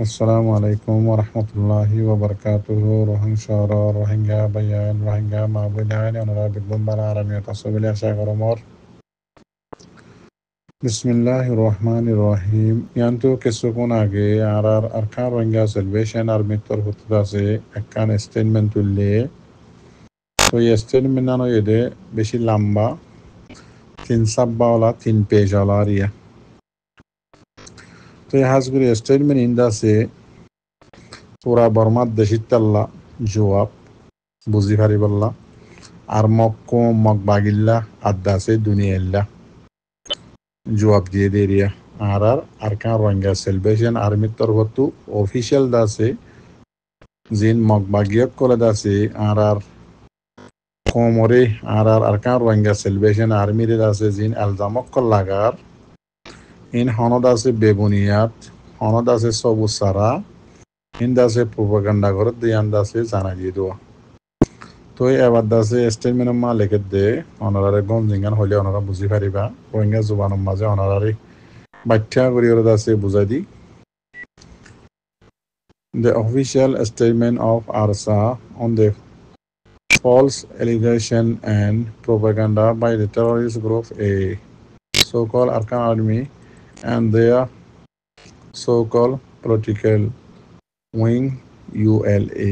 Assalamu alaikum wa rahmatullahi wa barakatuhu. Rohingya, Rohingya, Bayan, Rohingya, Mabudan, Honorable Bumbala, Arami, Tasubila, Shagaromor. Bismillahir Rahmanir Rahim. Yanto Kesukun Age, Arkan Rohingya Salvation Army Torhutra se, Akan statement ulle. So, ये statement नानो ये दे, बेशी लंबा, 3 सब्बा वाला 3 page वाला रिया. तो ये हाज़गुरी statement इंदा से পুরা বর্মার দেশিতাল্লা জোয়াব বুঝি পারিবাল্লা আর মক্কো মক বাগিল্লা আদাসে দুনিয়াল্লা জবাব দিয়ে দেরিয়া আর আরকান রোহিঙ্গা সেলভেশন আর্মির তরফতু অফিসিয়াল দাসে জিন মক বাগিয়ক কলে দাসে আর কোমরে আর আরকান রোহিঙ্গা সেলভেশন আর্মির দাসে জিন আলজামক লাগার ইন হনদ আছে বেবুনিয়াত হনদ আছে সবুসারা ইন্দাসে প্রোপাগান্ডা করে দিয়ে আন্দাসে জানা দিয়ে দেওয়া তো এবার দাসে স্টেটমেন্ট মা লেখে দে অনারারে গঞ্জিঙ্গান হইলে অনারা বুঝি পারিবা রোহিঙ্গা জুবানের মাঝে অনারারে ব্যাখ্যা করি ওরা দাসে বুঝাই দি The official statement of ARSA on the false allegation and propaganda by the terrorist group a so-called Arkan Army and their so-called political wing ULA.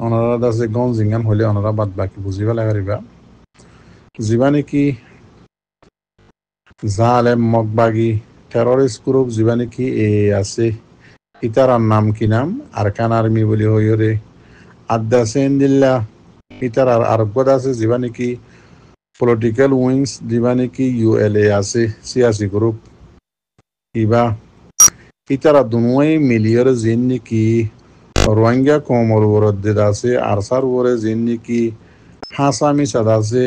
অনারা দাসে গঞ্জিঙ্গান হলে অনারা বাদ বাকি বুঝিবা লাগারিবা জীবানে কি জালেম মকবাগি টেররিস্ট গ্রুপ জীবানে কি এ আছে ইতারার নাম কি নাম আরকান আর্মি বলি হইরে আদাসে ইন্দিল্লা ইতারার আরগদ আছে জীবানে কি পলিটিক্যাল উইংস জীবানে কি ULA আছে সিয়াসি গ্রুপ ইবা ইতারা দুনুয়াই মিলিয়র জিন্নি কি রোহিঙ্গা কোমর বরদ্দে দাসে আরসার ওরে জিন্নি কি হাসামি সাদাসে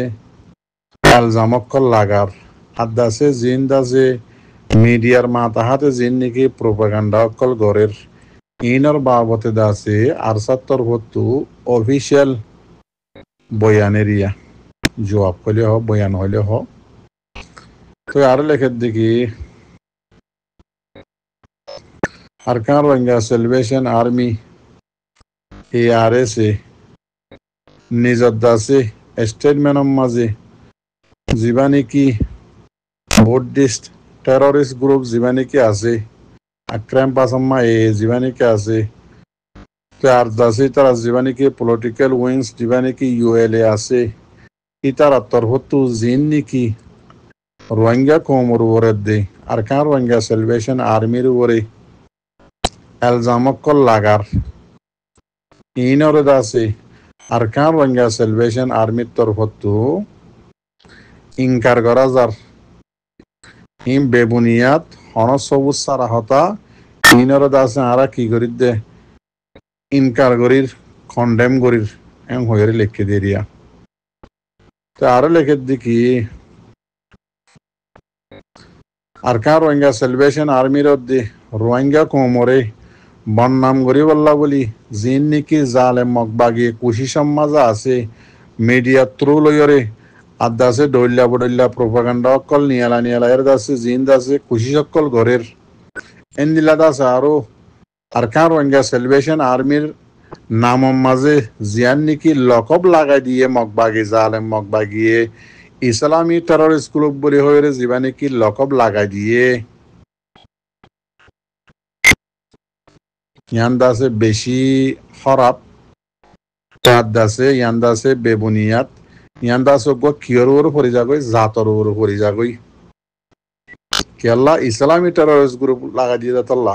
আলজামক্কল লাগার আদাসে জিন দাসে মিডিয়ার মাতাহাতে জিন্নি কি প্রোপাগান্ডা অকল গরের ইনর বাবতে দাসে আরসার তরফতু অফিসিয়াল বয়ানেরিয়া জবাব হইলে হ বয়ান হইলে হ তো আর লেখের দেখি Arakan Rohingya salvation army ARS নিজর দাসে স্টেটমেন্টের মাঝে জীবানে কি বুদ্ধিস্ট টেররিস্ট গ্রুপ জীবানে কি আছে আক্রাম পাসাম্মা জীবানে কি আছে আর দাসে তারা জীবানে কি পলিটিক্যাল উইংস জীবানে কি ULA আছে ইতারা তরফতু জিন নাকি রোহিঙ্গা কোমর ওরে দে আরকান রোহিঙ্গা সেলভেশন আর্মির ওরে এলজামক লাগার ইনরে দাসে আরকান রোহিঙ্গা সেলভেশন আর্মির তরফতু ইনকার করা যার ইম বেবুনিয়াত হন সবুজ সারা হতা ইনরে দাসে আরা কি করি দে ইনকার করির কন্ডেম করির এম হয়ে লিখে দিয়ে দিয়া তো আরো লেখে দেখি আরকান রোহিঙ্গা সেলভেশন আর্মির রোহিঙ্গা কোমরে বন্নাম গরি বল্লা বলি জিন নাকি জালে মকবাগি কুশিসম মাজা আছে মিডিয়া থ্রু লয়রে আদাসে ডইল্লা বডইল্লা প্রোপাগান্ডা অকল নিয়ালা এর দাসে জিন দাসে কুশিস অকল ঘরের এন্দিলা দাস আরো আরকান রোহিঙ্গা সেলভেশন আর্মির নাম মাঝে জিয়ান নাকি লকব লাগাই দিয়ে মকবাগি জালেম মকবাগিয়ে ইসলামী টেররিস্ট গ্রুপ বলি হয়ে জীবা নাকি লকব লাগাই দিয়ে ইয়ান্দাসে বেশি খরাব দাসে ইয়ান্দাসে বেবুনিয়াত ইয়ান্দাসে গো কিয়র ওর পরি যাগই জাতর ওর পরি যাগই কেল্লা ইসলামী টেররিস্ট গ্রুপ লাগা দিয়ে দাতাল্লা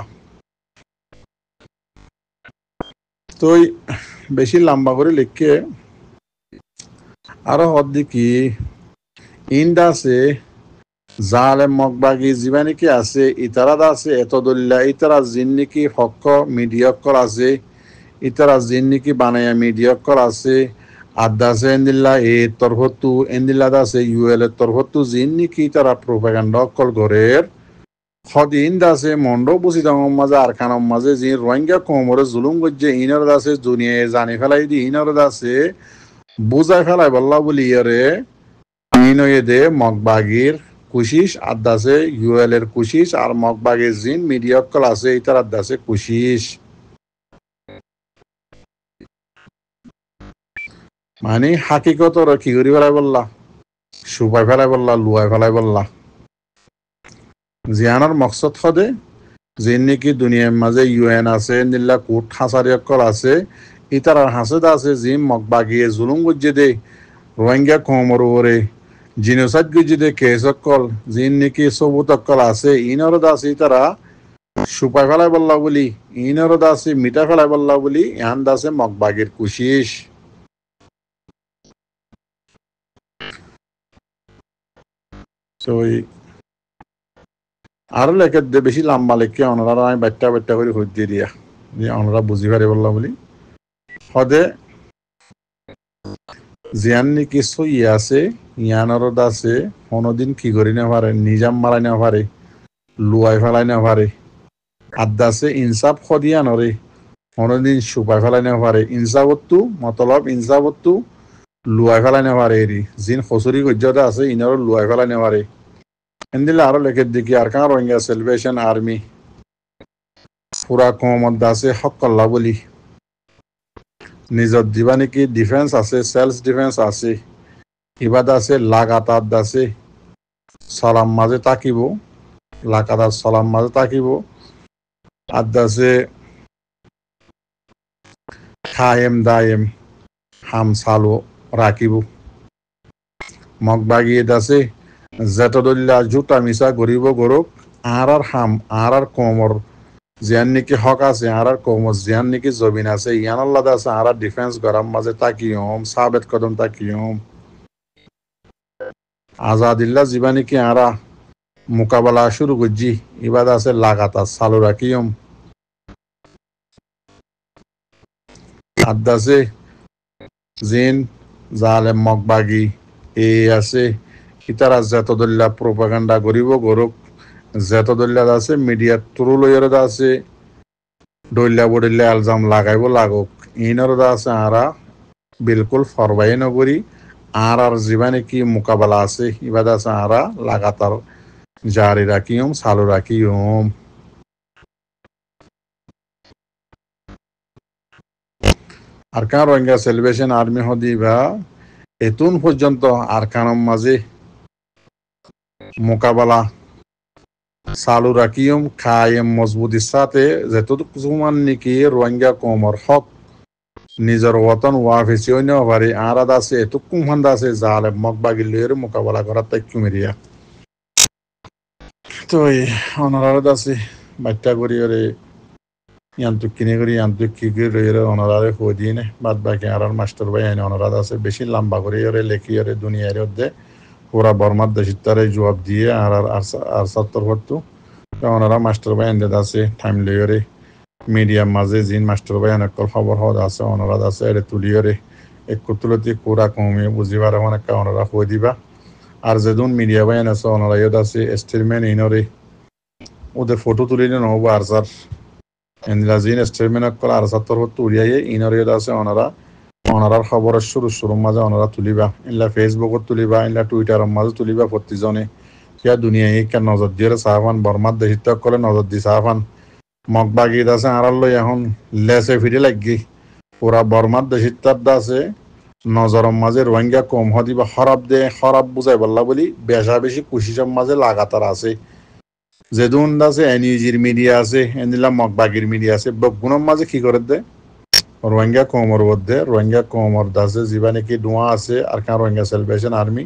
তো বেশি লম্বা করে লিখে আরো হদ্দি কি ইন্দাসে জালেম মকবাগি জীবানি কি আছে ইতারা দাসে এত দল্লা ইতারা জিন্নি কি হক মিডিয়কল আছে ইতারা জিন্নি কি বানায়া মিডিয়কল আছে আদাসে এন্দিল্লা তরফতু এন্দিল্লা দাসে ULA তরফতু জিন্নি কি তারা প্রোপাগান্ডা অকল ঘরের হদিন দাসে মন্ড বুঝি দাম মাঝে আরকানম মাঝে জি রোহিঙ্গা কোমরে জুলুম গজ্জে ইনর দাসে দুনিয়ায় জানি ফেলাই দি ইনর দাসে বুঝাই ফেলাই বল্লা বলি ইয়ারে ইনয়ে দে মকবাগির কুশিস আদাসে ইউএল এর কুশিস আর মগবাগের জিন মিডিয়া অক্কল আছে ইতার আদাসে কুশিস মানে হাকিকত ওরা কি করি ফেলাই বললা সুপাই ফেলাই বললা লুয়াই ফেলাই বললা জিয়ানোর মকসদ হদে যে নাকি দুনিয়ার মাঝে ইউএন আছে নিল্লা কোট হাসারি অক্কল আছে ইতার হাসেদ আছে জিম মগবাগিয়ে জুলুম গুজ্জে দে রোহিঙ্গা কমর ওরে জিনোসাইড গুজ্জে দে কেস অক্কল জিন নাকি সবুত অক্কল আছে ইনর আছে ইতারা সুপাই ফেলাই বললা বলি ইনর আছে মিঠা ফেলাই বললা বলি ইয়ান দাসে মগবাগির কুশিস তো আরো লেখে বেশি লম্বা লেখে ওনারা আমি বাচ্চা বাচ্চা করে হই দিয়ে দিয়া যে ওনারা বুঝি পারে বললা বলি হদে জিয়ান নাকি সই আছে ইয়ানর আছে কোনোদিন কি করি না পারে নিজাম মারাই না পারে লুয়াই ফেলাই না পারে আদাসে ইনসাফ খদিয়ানরে কোনোদিন সুপাই ফেলাই না পারে ইনসাফত্তু মতলব ইনসাফত্তু লুয়াই ফেলাই না পারে এরি জিন খসুরি গজ্জতে আছে ইনার লুয়াই ফেলাই না পারে এন্দিলে আরো লেখের দিকে আর কান রোহিঙ্গা সেলিব্রেশন আর্মি পুরা কমত আছে হকল্লা বলি নিজর দিবা নাকি ডিফেন্স আছে সেলফ ডিফেন্স আছে ইবাদ আছে লাগাতার আছে সালাম মাঝে তাকিব লাগাতার সালাম মাঝে তাকিব আদাসে খায়েম দায়েম হাম সালো রাখিব মগবাগিয়ে দাসে জেতদুল্লাহ জুতা মিশা গরিব গরুক আর হাম আর কমর জিয়ান নাকি হক আছে আর কমর জিয়ান নাকি জমিন আছে ইয়ান আল্লাহ আছে আর ডিফেন্স গরম মাঝে তাকিয়ম সাবেত কদম তাকিয়ম আজাদিল্লাহ জিবা নাকি আর মোকাবেলা শুরু করছি ইবাদ আছে লাগাতার চালু রাখিয়ম আদাসে জিন জালেম মগবাগি এ আছে ইতারা জেতদুল্লাহ প্রোপাগান্ডা গরিব গরুক জেতদুল্লাহ আছে মিডিয়ার তুরু লইয়ের আছে ডইল্লা বডিল্লা আলজাম লাগাইব লাগুক ইনর আছে আরা বিলকুল ফরবাই নগরী আর জীবানে কি মোকাবেলা আছে ইবাদ আছে আরা লাগাতার জারি রাখিয়ম চালু রাখিয়ম আরকান রোহিঙ্গা সেলিব্রেশন আর্মি হদিবা এতুন পর্যন্ত আরকানম মাঝে মোকাবেলা চালু রাখিয়ম খায়েম মজবুতির সাথে যেতমান নাকি রোহিঙ্গা কমর হক নিজের ওতন ওয়াফেসি অন্য পারে আর আছে এতকুম হান্দা আছে জালে মগবাগিলের মোকাবেলা করার তাই কুমিরিয়া তো অনারার আছে বাচ্চা করি ওরে ইয়ান্ত্রিক কিনে করি ইয়ান্ত্রিক কি করে রয়ে অনারারে হয়ে দিয়ে নে বাদ বাকি আর মাস্টার ভাই আইনে অনারাদ আছে বেশি লম্বা করে ওরে লেখি ওরে দুনিয়ার মধ্যে পুরা বর্মার দেশের তারে জবাব দিয়ে আর সত্তর করতো ওনারা মাস্টার ভাই আইনে আছে টাইম লইরে মিডিয়ার মাঝে জিন মাস্টার ভাই অনেক খবর হওয়া আছে অনারাদ আছে এর তুলিয়রে এক তুলতি পুরা কমিয়ে বুঝিবার অনেক ওনারা হয়ে দিবা আর যেদিন মিডিয়া ভাই আছে ওনারা ইয়দ আছে স্টেটমেন্ট ইনরে ওদের ফটো তুলি নহব আর স্যার জিন স্টেটমেন্ট কল আর সত্তর হতো উড়িয়াই ইনরে ইয়দ আছে ওনারার খবরের শুরুর মাঝে ওনারা তুলিবা ইনলা ফেসবুকত তুলিবা ইনলা টুইটারের মাঝে তুলিবা প্রতিজনে কিয়া দুনিয়া ইকা নজর দিয়ে সাহাফান বর্মার দেশিত করে নজর দি সাহাফান মগবাগিদ আছে আর লই এখন লেসে ফিরে লাগি পুরা বর্মার দেশিত আছে নজরের মাঝে রোহিঙ্গা কম হদিবা খরাব বুঝাই বললা বলি বেশা বেশি কুশিসের মাঝে লাগাতার আছে যেদুন আছে এনইউজির মিডিয়া আছে এনিলা মগবাগির মিডিয়া আছে বগুনের মাঝে কি করে দে রোহিঙ্গা কমর মধ্যে রোহিঙ্গা কমর দাসে যিবা নাকি ডোয়া আছে আর কান রোহিঙ্গা সেলিব্রেশন আর্মি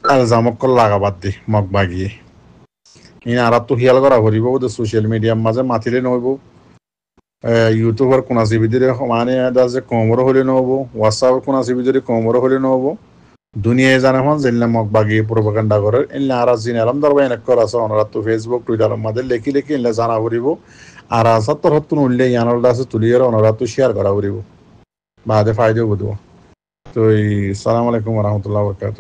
আলজামক লাগাবাদ দি মগবাগিয়ে ইন আর তো হিয়াল করা করিব ওদের সোশ্যাল মিডিয়ার মাঝে মাতিলে নহব ইউটিউবের কোন আছে ভিতরে মানে দাসে কমর হলে নহব হোয়াটসঅ্যাপের কোন আছে ভিতরে কমর হলে নহব দুনিয়ায় জানা হন যেন মগবাগিয়ে প্রোপাগান্ডা করে এনলে আর জিন আলম দরবাই এনে করা আছে ওনারা তো ফেসবুক টুইটারের মাঝে লেখি এনলে জানা করিব আর সত্তর হত্তর উঠলে ইয়ানোর দাসে তুলিয়ে ওনারা তো শেয়ার করা করিব বাদে ফায়দা বুঝব তো সালাম আলাইকুম রহমতুল্লাহ বরকাত